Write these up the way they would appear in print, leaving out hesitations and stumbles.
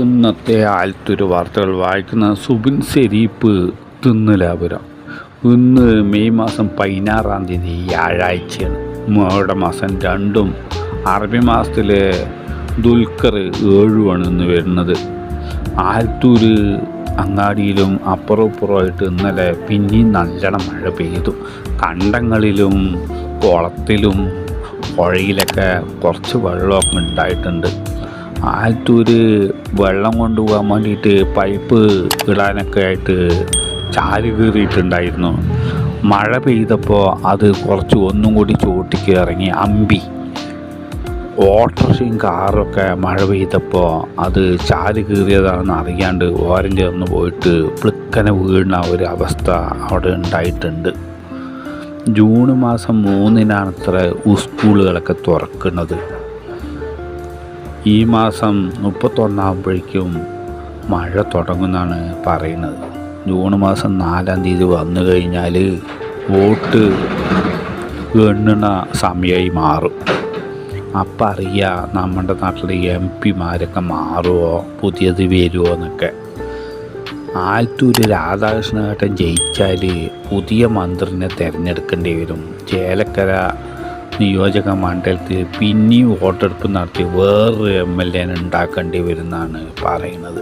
ഇന്നത്തെ ആലത്തൂർ വാർത്തകൾ വായിക്കുന്ന സുബിൻ ശരീഫ് തിന്നലാപുരം. ഇന്ന് മെയ് മാസം 16-ാം തീയതി വ്യാഴാഴ്ചയാണ്. മാസം 2 അറബി മാസത്തിലെ ദുൽഖർ 7 ഇന്ന് വരുന്നത്. ആലത്തൂർ അങ്ങാടിയിലും അപ്പുറമായിട്ട് ഇന്നലെ പിന്നെയും നല്ലോണം മഴ പെയ്തു. കണ്ടങ്ങളിലും കുളത്തിലും പുഴയിലൊക്കെ കുറച്ച് വെള്ളമൊക്കെ ഉണ്ടായിട്ടുണ്ട്. ആലത്തൂർ വെള്ളം കൊണ്ടുപോകാൻ വേണ്ടിയിട്ട് പൈപ്പ് ഇടാനൊക്കെ ആയിട്ട് ചാല് കീറിയിട്ടുണ്ടായിരുന്നു. മഴ പെയ്തപ്പോൾ അത് കുറച്ച് ഒന്നും കൂടി ചോട്ടിക്ക് ഇറങ്ങി അമ്പി. ഓട്ടോറിക്ഷയും കാറൊക്കെ മഴ പെയ്തപ്പോൾ അത് ചാല് കീറിയതാണെന്ന് അറിയാണ്ട് ഓരം ചേർന്ന് പോയിട്ട് പ്ലിക്കനെ വീഴുന്ന ഒരു അവസ്ഥ അവിടെ ഉണ്ടായിട്ടുണ്ട്. ജൂൺ മാസം 3-നാണത്ര സ്കൂളുകളൊക്കെ തുറക്കുന്നത്. ഈ മാസം 31 മഴ തുടങ്ങുമെന്നാണ് പറയുന്നത്. ജൂൺ മാസം 4-ാം തീയതി വന്നു കഴിഞ്ഞാൽ വോട്ട് എണ്ണുന്ന സമയമായി മാറും. അപ്പം അറിയാം നമ്മുടെ നാട്ടിലെ MP-മാരൊക്കെ മാറുമോ, പുതിയത് വരുമോ എന്നൊക്കെ. ആലത്തൂർ രാധാകൃഷ്ണേട്ടൻ ജയിച്ചാൽ പുതിയ മന്ത്രിനെ തിരഞ്ഞെടുക്കേണ്ടി വരും. ചേലക്കര നിയോജക മണ്ഡലത്തിൽ പിന്നെയും വോട്ടെടുപ്പ് നടത്തി വേറൊരു MLA ഉണ്ടാക്കേണ്ടി വരുമെന്നാണ് പറയുന്നത്.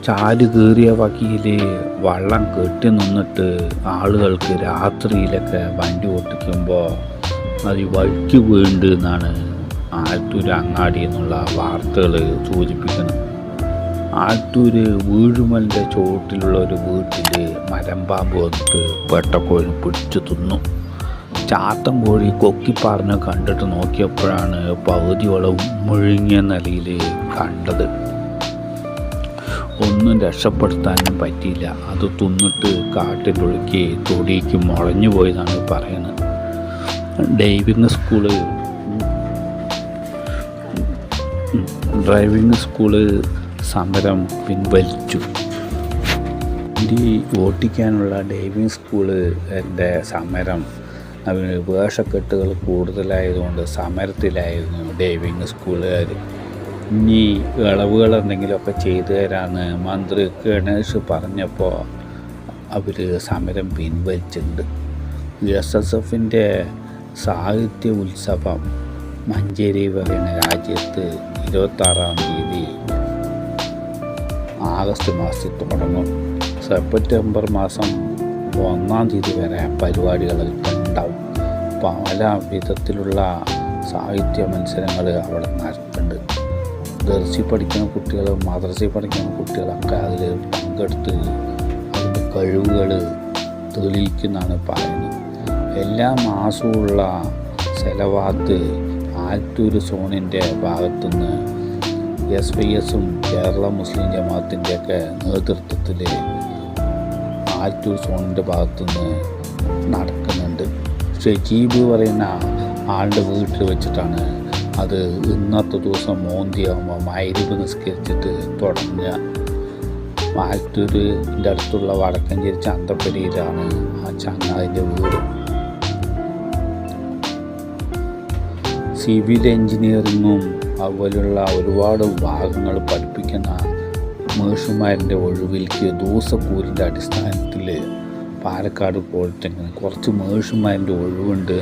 ചാല് കീറിയ വകയിൽ വള്ളം കെട്ടി നിന്നിട്ട് ആളുകൾക്ക് രാത്രിയിലൊക്കെ വണ്ടി ഓട്ടിക്കുമ്പോൾ അത് വഴിക്ക് വീണ്ട് എന്നാണ് ആലത്തൂർ അങ്ങാടി എന്നുള്ള വാർത്തകൾ സൂചിപ്പിക്കുന്നത്. ആലത്തൂർ വീഴുമലിൻ്റെ ചുവട്ടിലുള്ള ഒരു വീട്ടിൽ മരമ്പാമ്പ് വന്നിട്ട് വെട്ടക്കോഴിന് പിടിച്ചു തിന്നു. ചാത്തൻ കോഴി കൊക്കിപ്പാറിനെ കണ്ടിട്ട് നോക്കിയപ്പോഴാണ് പകുതിയോളം മുഴുങ്ങിയ നിലയിൽ കണ്ടത്. ഒന്നും രക്ഷപ്പെടുത്താനും പറ്റിയില്ല. അത് തിന്നിട്ട് കാട്ടിൻ്റെ ഉള്ളിലേക്ക് തൊടിക്ക് മുളഞ്ഞു പോയതാണ് പറയുന്നത്. ഡ്രൈവിംഗ് സ്കൂള് സമരം പിൻവലിച്ചു. വണ്ടി ഓട്ടിക്കാനുള്ള ഡ്രൈവിംഗ് സ്കൂളിൻ്റെ സമരം വേഷക്കെട്ടുകൾ കൂടുതലായതുകൊണ്ട് സമരത്തിലായിരുന്നു ഡ്രൈവിംഗ് സ്കൂളുകാർ. ഇനി ഇളവുകൾ എന്തെങ്കിലുമൊക്കെ ചെയ്തു തരാമെന്ന് മന്ത്രി ഗണേഷ് പറഞ്ഞപ്പോൾ അവർ സമരം പിൻവലിച്ചിട്ടുണ്ട്. SSFൻ്റെ സാഹിത്യ ഉത്സവം മഞ്ചേരി പറയുന്ന രാജ്യത്ത് 26-ാം തീയതി ആഗസ്റ്റ് മാസത്തിൽ തുടങ്ങും. സെപ്റ്റംബർ മാസം 1-ാം തീയതി വരെ പരിപാടികൾ ഉണ്ടാവും. പല വിധത്തിലുള്ള സാഹിത്യ മത്സരങ്ങൾ അവിടെ നടത്തുന്നുണ്ട്. ദർസി പഠിക്കുന്ന കുട്ടികളും മദ്രസയിൽ പഠിക്കുന്ന കുട്ടികളൊക്കെ അതിൽ പങ്കെടുത്ത് അതിൻ്റെ കഴിവുകൾ തെളിയിക്കുന്നതാണ് പറയുന്നത്. എല്ലാ മാസവുമുള്ള സെലവാത്ത് ആലത്തൂർ സോണിൻ്റെ ഭാഗത്തുനിന്ന് SYSഉം കേരള മുസ്ലിം ജമാഅത്തിൻ്റെയൊക്കെ നേതൃത്വത്തിൽ ആലത്തൂർ സോണിൻ്റെ ഭാഗത്തുനിന്ന് നടക്കുന്നുണ്ട്. ഷജീബ് പറയുന്ന ആളുടെ വീട്ടിൽ വെച്ചിട്ടാണ് അത്. ഇന്നത്തെ ദിവസം മോന്തിയാകുമ്പോൾ മഗ്‌രിബ് നിസ്കരിച്ചിട്ട് തുടങ്ങുക. ആലത്തൂരിൻ്റെ അടുത്തുള്ള വടക്കഞ്ചേരി ചന്തപ്പടിയിലാണ് ആ ചങ്ങാതിൻ്റെ വീട്. സിവിൽ എഞ്ചിനീയറിങ്ങും അതുപോലുള്ള ഒരുപാട് ഭാഗങ്ങൾ പഠിപ്പിക്കുന്ന മേഷന്മാരിൻ്റെ ഒഴിവിലേക്ക് ദിവസക്കൂലിൻ്റെ അടിസ്ഥാനത്തിൽ പാലക്കാട് പോളിടെക്നിക്കിന് കുറച്ച് മേഷന്മാരിൻ്റെ ഒഴിവുണ്ട്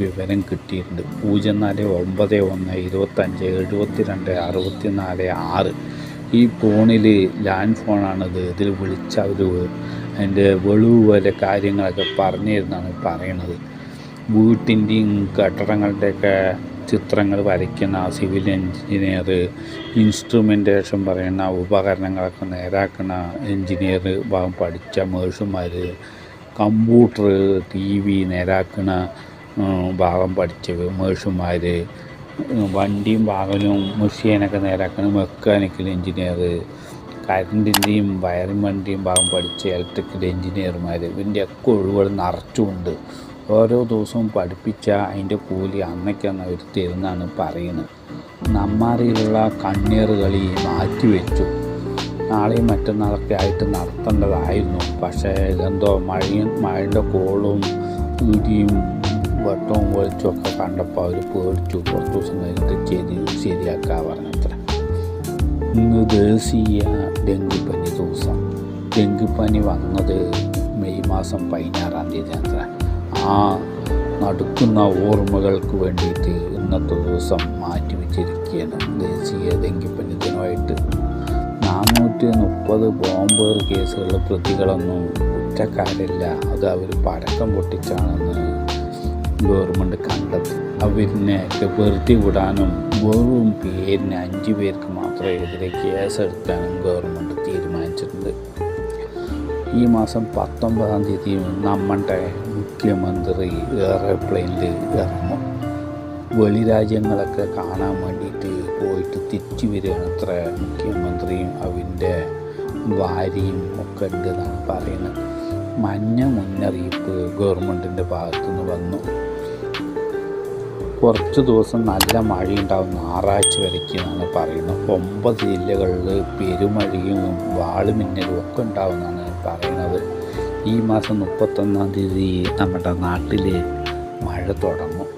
വിവരം കിട്ടിയിട്ടുണ്ട്. 0491257264 ഈ ഫോണിൽ ലാൻഡ് ഫോണാണിത്. ഇതിൽ വിളിച്ച അവർ അതിൻ്റെ വെളിവ് പോലെ കാര്യങ്ങളൊക്കെ പറഞ്ഞു തരുന്നതാണ് പറയണത്. വീട്ടിൻ്റെയും കെട്ടിടങ്ങളുടെയൊക്കെ ചിത്രങ്ങൾ വരയ്ക്കുന്ന സിവിൽ എഞ്ചിനീയർ, ഇൻസ്ട്രുമെൻറ്റേഷൻ പറയുന്ന ഉപകരണങ്ങളൊക്കെ നേരാക്കുന്ന എഞ്ചിനീയർ ഭാഗം പഠിച്ച മേഷന്മാർ, കമ്പ്യൂട്ടർ TV നേരാക്കുന്ന ഭാഗം പഠിച്ച മേഷന്മാർ, വണ്ടിയും വാഹനവും മെഷീനൊക്കെ നേരാക്കുന്ന മെക്കാനിക്കൽ എഞ്ചിനീയർ, കറണ്ടിൻ്റെയും വയറിംഗ് വണ്ടിയും ഭാഗം പഠിച്ച ഇലക്ട്രിക്കൽ എഞ്ചിനീയർമാർ, ഇതിൻ്റെയൊക്കെ ഒഴിവുകൾ നിറച്ചുകൊണ്ട് ഓരോ ദിവസവും പഠിപ്പിച്ച അതിൻ്റെ കൂലി അന്നയ്ക്കന്ന് അവർ തരുന്നതാണ് പറയുന്നത്. നമ്മാറിയിലുള്ള കണ്ണീർ കളി മാറ്റിവെച്ചു. നാളെയും മറ്റന്നാളൊക്കെ ആയിട്ട് നടത്തേണ്ടതായിരുന്നു. പക്ഷേ എന്തോ മഴയുടെ കോളും ഇടിയും വെട്ടവും വെളിച്ചമൊക്കെ കണ്ടപ്പോൾ അവർ പേടിച്ചു. കുറച്ച് ദിവസം കഴിഞ്ഞിട്ട് ശരിയാക്കാൻ പറഞ്ഞത്ര. ഇന്ന് ദേശീയ ഡെങ്കിപ്പനി ദിവസം. ഡെങ്കിപ്പനി വന്നത് മെയ് മാസം 16-ാം തീയതി അത്ര. ആ നടക്കുന്ന ഓർമ്മകൾക്ക് വേണ്ടിയിട്ട് ഇന്നത്തെ ദിവസം മാറ്റിവെച്ചിരിക്കുകയാണ് ദേശീയ ഡെങ്കിപ്പനി ദിനമായിട്ട്. 430 ബോംബേർ കേസുകളിലെ പ്രതികളൊന്നും കുറ്റക്കാരില്ല. അത് അവർ പടക്കം പൊട്ടിച്ചാണെന്ന് ഗവൺമെൻറ് കണ്ടെത്തി. അവരിനെ വെറുതെ വിടാനും വെറും പേരിന് 5 പേർക്ക് മാത്രമേ എതിരെ കേസെടുക്കാനും ഗവൺമെൻറ് തീരുമാനിച്ചിട്ടുണ്ട്. ഈ മാസം 19-ാം തീയതി നമ്മുടെ മുഖ്യമന്ത്രി എയർപ്ലെയിനിൽ ഇറങ്ങും. വെളിരാജ്യങ്ങളൊക്കെ കാണാൻ വേണ്ടിയിട്ട് പോയിട്ട് തിരിച്ചു വരികയാണ് അത്ര. മുഖ്യമന്ത്രിയും അവൻ്റെ ഭാര്യയും ഒക്കെ ഉണ്ടെന്നാണ് പറയുന്നത്. മഞ്ഞ മുന്നറിയിപ്പ് ഗവൺമെൻറ്റിൻ്റെ ഭാഗത്തുനിന്ന് വന്നു. കുറച്ച് ദിവസം നല്ല മഴയുണ്ടാവും, ഞായറാഴ്ച വരയ്ക്ക് എന്നാണ് പറയുന്നത്. 9 ജില്ലകളിൽ പെരുമഴയും വാളുമിന്നലും ഒക്കെ ഉണ്ടാവുമെന്നാണ് പറയുന്നത്. ഈ മാസം 31-ാം തീയതി നമ്മുടെ നാട്ടിൽ മഴ തുടങ്ങും.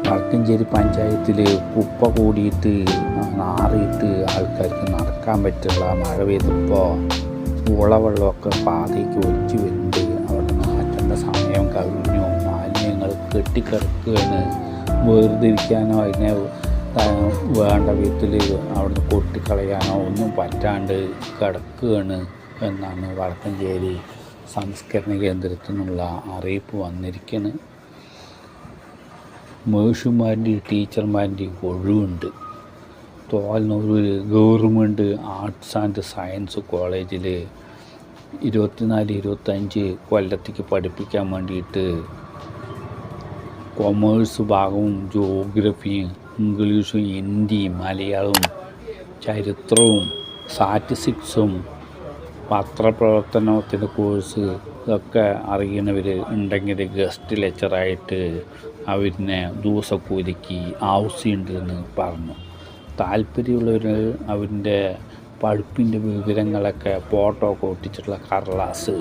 വടക്കഞ്ചേരി പഞ്ചായത്തിൽ കുപ്പ കൂടിയിട്ട് നാറിയിട്ട് ആൾക്കാർക്ക് നടക്കാൻ പറ്റില്ല. മഴ പെയ്തപ്പോൾ ഉളവെള്ളമൊക്കെ പാതയ്ക്ക് ഒലിച്ച് വരുന്നുണ്ട്. അവിടെ മാറ്റേണ്ട സമയം കഴിഞ്ഞു. മാലിന്യങ്ങൾ കെട്ടിക്കിടക്കുകയാണ്. വേർതിരിക്കാനോ അതിനെ വേണ്ട വിധത്തിൽ അവിടുന്ന് കൊട്ടിക്കളയാനോ ഒന്നും പറ്റാണ്ട് കിടക്കുകയാണ് എന്നാണ് വടക്കഞ്ചേരി സംസ്കരണ കേന്ദ്രത്തിൽ നിന്നുള്ള അറിയിപ്പ് വന്നിരിക്കുന്നത്. മേഴ്സുമാരുടെയും ടീച്ചർമാരുടെയും ഒഴിവുണ്ട്. Tholnur government arts and science കോളേജിൽ 24-25 കൊല്ലത്തേക്ക് പഠിപ്പിക്കാൻ വേണ്ടിയിട്ട് കൊമേഴ്സ് ഭാഗവും ജോഗ്രഫിയും ഇംഗ്ലീഷും ഹിന്ദിയും മലയാളവും ചരിത്രവും സ്റ്റാറ്റിസ്റ്റിക്സും പത്രപ്രവർത്തനത്തിൻ്റെ കോഴ്സ് ഇതൊക്കെ അറിയുന്നവർ ഉണ്ടെങ്കിൽ ഗസ്റ്റ് ലെക്ചറായിട്ട് അവരിനെ ദിവസക്കൂലിക്ക് ആവശ്യമുണ്ടെന്ന് പറഞ്ഞു. താല്പര്യമുള്ളവർ അവരുടെ പഠിപ്പിൻ്റെ വിവരങ്ങളൊക്കെ ഫോട്ടോ ഒക്കെ ഒട്ടിച്ചിട്ടുള്ള കടലാസ്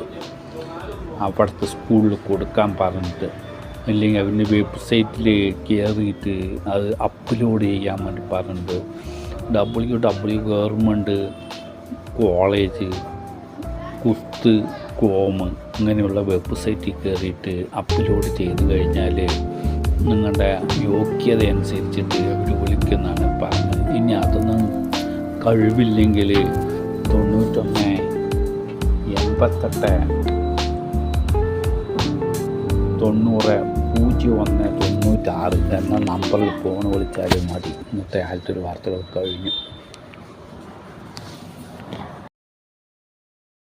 അവിടുത്തെ സ്കൂളിൽ കൊടുക്കാൻ പറഞ്ഞിട്ട്, അല്ലെങ്കിൽ അവരുടെ വെബ്സൈറ്റിൽ കയറിയിട്ട് അത് അപ്ലോഡ് ചെയ്യാൻ വേണ്ടി പറഞ്ഞിട്ട് www.government.college.com ഇങ്ങനെയുള്ള വെബ്സൈറ്റിൽ കയറിയിട്ട് അപ്ലോഡ് ചെയ്ത് കഴിഞ്ഞാൽ നിങ്ങളുടെ യോഗ്യത അനുസരിച്ചിട്ട് അവർ വിളിക്കുന്നതാണ് പറഞ്ഞത്. ഇനി അതൊന്നും കഴിവില്ലെങ്കിൽ 91-88-90-01-96 എന്ന നമ്പറിൽ ഫോൺ വിളിച്ചാലും മതി. ഇന്നത്തെ ആദ്യത്തെ വാർത്തകൾ കഴിഞ്ഞു.